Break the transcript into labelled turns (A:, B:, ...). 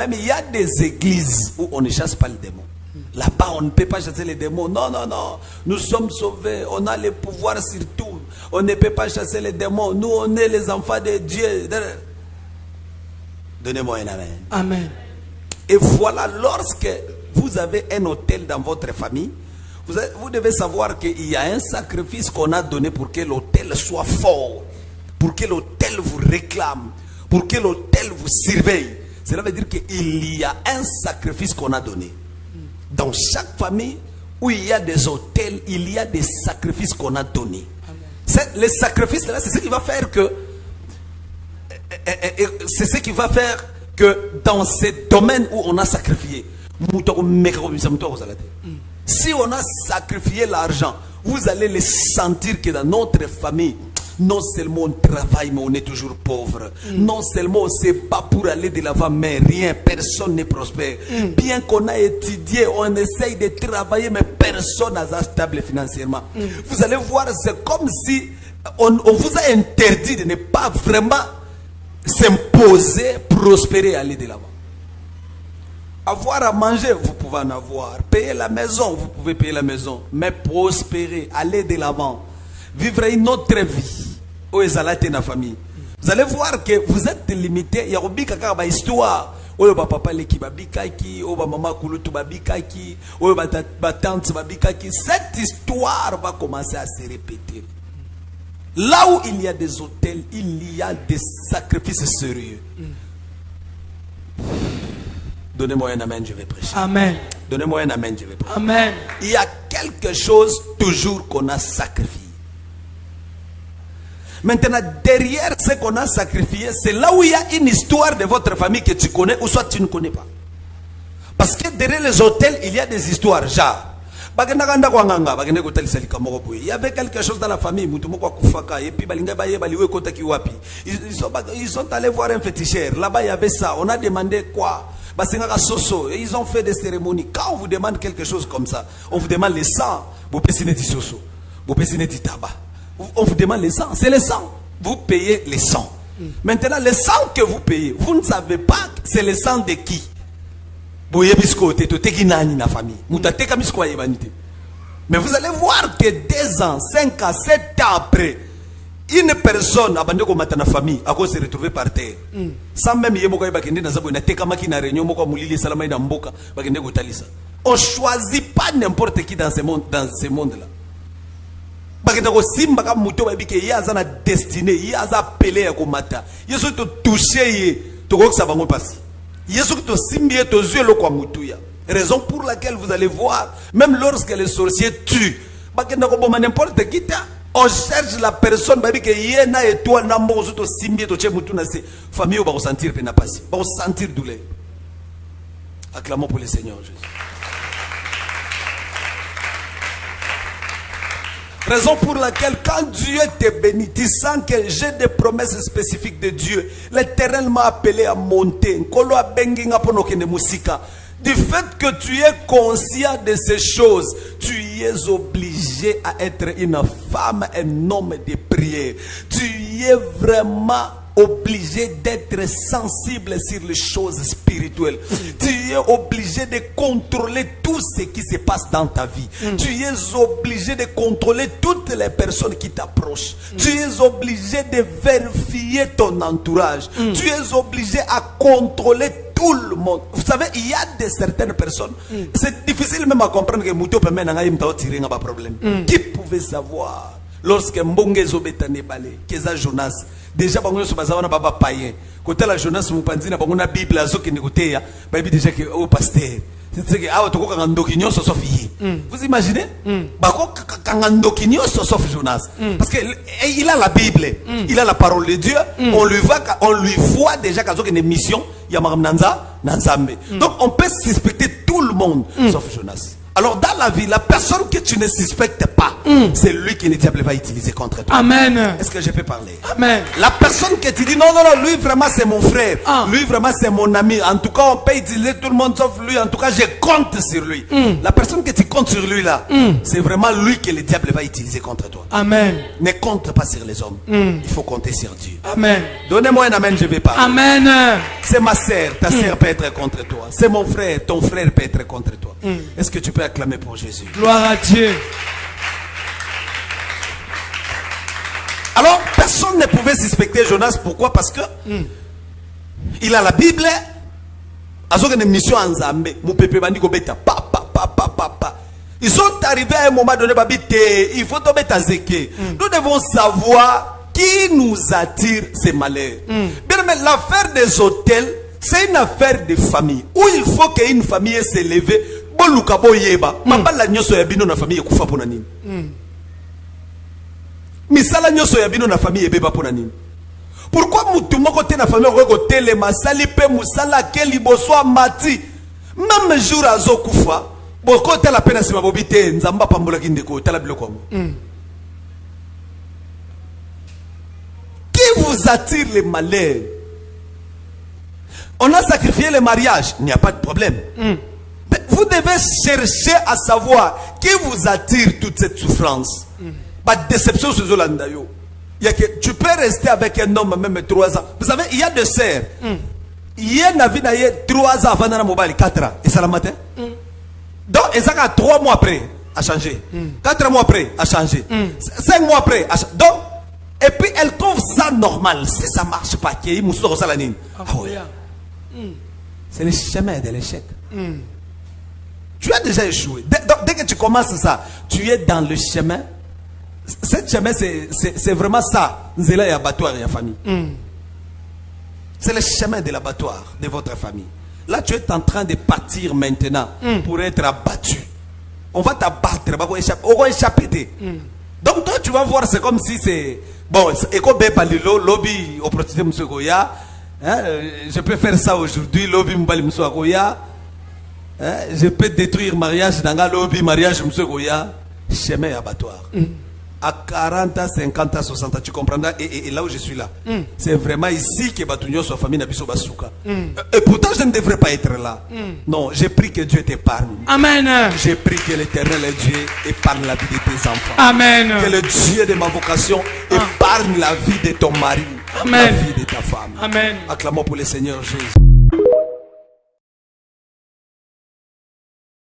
A: Même il y a des églises où on ne chasse pas les démons. Là-bas, on ne peut pas chasser les démons. Non, non, non. Nous sommes sauvés. On a le pouvoir sur tout. On ne peut pas chasser les démons. Nous, on est les enfants de Dieu. Donnez-moi un amen.
B: Amen.
A: Et voilà, lorsque vous avez un hôtel dans votre famille, vous devez savoir qu'il y a un sacrifice qu'on a donné pour que l'hôtel soit fort, pour que l'hôtel vous réclame, pour que l'hôtel vous surveille. Cela veut dire qu'il y a un sacrifice qu'on a donné. Dans chaque famille où il y a des hôtels, il y a des sacrifices qu'on a donnés. Les sacrifices là, c'est ce qui va faire que dans ces domaines où on a sacrifié, si on a sacrifié l'argent, vous allez le sentir que dans notre famille, non seulement on travaille, mais on est toujours pauvre. Non seulement on se bat pour aller de l'avant, mais rien, personne n'est prospère. Bien qu'on a étudié, on essaye de travailler, mais personne n'est stable financièrement. Vous allez voir, c'est comme si on vous a interdit de ne pas vraiment s'imposer, prospérer, aller de l'avant. Avoir à manger, vous pouvez en avoir. Payer la maison, vous pouvez payer la maison. Mais prospérer, aller de l'avant, vivre une autre vie. Où est la famille? Vous allez voir que vous êtes limité. Il y a une histoire. Où papa leki babikaki, où maman kulutu babikaki, où tante babikaki. Cette histoire va commencer à se répéter. Là où il y a des hôtels, il y a des sacrifices sérieux. Donnez-moi un amen, je vais prêcher.
B: Amen.
A: Donnez-moi un amen, je vais prêcher.
B: Amen.
A: Il y a quelque chose toujours qu'on a sacrifié. Maintenant, derrière ce qu'on a sacrifié, c'est là où il y a une histoire de votre famille que tu connais ou soit tu ne connais pas. Parce que derrière les hôtels, il y a des histoires. Genre, il y avait quelque chose dans la famille. Et puis, ils sont allés voir un féticheur. Là-bas, il y avait ça. On a demandé quoi? Et ils ont fait des cérémonies. Quand on vous demande quelque chose comme ça, on vous demande le sang. Vous payez du soso. Vous payez du tabac. On vous demande le sang. C'est le sang. Vous payez le sang. Maintenant, le sang que vous payez, vous ne savez pas c'est le sang de qui. Mais vous allez voir que 2 ans, 5 ans, 7 ans après, une personne abandonne comme dans la famille à cause de se retrouver par terre. Sans même on ne choisit pas n'importe qui dans ce monde-là. Il y a une destinée, il y a un appelé à combattre. Il y a un touché, raison pour laquelle vous allez voir, même lorsque les sorciers tuent, n'importe qui, on cherche la personne qui est là et toi, famille va ressentir peine à passer, va ressentir douleur. Acclamons pour le Seigneur Jésus. Raison pour laquelle quand Dieu te bénit, tu sens que j'ai des promesses spécifiques de Dieu. L'Éternel m'a appelé à monter. Du fait que tu es conscient de ces choses, tu es obligé à être une femme, un homme de prière. Tu es vraiment obligé d'être sensible sur les choses spirituelles. Tu es obligé de contrôler tout ce qui se passe dans ta vie. Tu es obligé de contrôler toutes les personnes qui t'approchent. Tu es obligé de vérifier ton entourage. Tu es obligé à contrôler tout le monde. Vous savez, il y a certaines personnes, c'est difficile même à comprendre que Mouto peut mener un problème. Qui pouvait savoir lorsque Mbonge Zobetane Balé, Keza Jonas, déjà bango so bazawana baba païen côté la Jonas mupanzi na bango na Bible azoki nikoteya babi déjà que au pasteur c'est que awa toko kangandoki nyoso sauf yi. Vous imaginez bako kangandoki nyoso sauf Jonas parce que il a la Bible, il a la parole de Dieu, on lui voit déjà kazoki une mission ya maram nanza nanzambe. Donc on peut suspecter tout le monde sauf Jonas. Alors dans la vie, la personne que tu ne suspectes pas, c'est lui que le diable va utiliser contre toi.
B: Amen.
A: Est-ce que je peux parler?
B: Amen.
A: La personne que tu dis non, lui vraiment c'est mon frère, lui vraiment c'est mon ami, en tout cas on peut utiliser tout le monde sauf lui, en tout cas je compte sur lui. La personne que tu comptes sur lui là, c'est vraiment lui que le diable va utiliser contre toi.
B: Amen.
A: Ne compte pas sur les hommes, il faut compter sur Dieu.
B: Amen.
A: Donnez-moi un amen, je vais parler.
B: Amen.
A: C'est ma sœur, ta sœur peut être contre toi. C'est mon frère, ton frère peut être contre toi. Est-ce que tu peux acclamer pour Jésus?
B: Gloire à Dieu.
A: Alors, personne ne pouvait suspecter Jonas. Pourquoi? Parce que il a la Bible. Une mission en Zambé. Ils sont arrivés à un moment donné. Il faut tomber à Zéké. Nous devons savoir qui nous attire ces malheurs. Bien, mais l'affaire des hôtels, c'est une affaire de famille. Où il faut qu'une famille s'élève. Misala nyoso ya bino na famille ebeba pona nini? Pourquoi mutu moko te na famille ko tele masali pe musala ke liboso mati même jour azokufa boko te la pena sima bobite nzamba pambola kindeko tala biloko ngo. Qui vous attire les malheurs? On a sacrifié le mariage, il n'y a pas de problème. Mais vous devez chercher à savoir qui vous attire toute cette souffrance. Pas de déception sur Zolandayo. Tu peux rester avec un homme même 3 ans. Vous savez, il y a des sœurs. Il y a une vie 3 ans avant dans la mobile, 4 ans. Et ça la matin. Donc, et ça 3 mois après, a changé. 4 mois après, a changé. 5 mois après, a changé. Donc, et puis elle trouve ça normal. Si ça ne marche pas, c'est le chemin de l'échec. Tu as déjà échoué. Dès que tu commences ça, tu es dans le chemin. Cette chemin, c'est vraiment ça. Zéla et abattoir et la famille. C'est le chemin de l'abattoir de votre famille. Là, tu es en train de partir maintenant pour être abattu. On va t'abattre, on va échapper. Donc, toi, tu vas voir, c'est comme si c'est. Bon, lobby, opportunité, M. Goya. Je peux faire ça aujourd'hui, lobby, M. Goya. Je peux détruire mariage dans le lobby, mariage, M. Goya. Chemin abattoir. À 40 ans, 50 ans, 60 ans, tu comprendras. Et là où je suis là, c'est vraiment ici que Batunyo soit famille Nabiso Basuka. Et pourtant, je ne devrais pas être là. Non, j'ai pris que Dieu t'épargne.
B: Amen.
A: J'ai pris que l'Éternel est Dieu épargne la vie de tes enfants.
B: Amen.
A: Que le Dieu de ma vocation épargne la vie de ton mari,
B: Amen.
A: la vie de ta femme.
B: Amen.
A: Acclamons pour le Seigneur Jésus.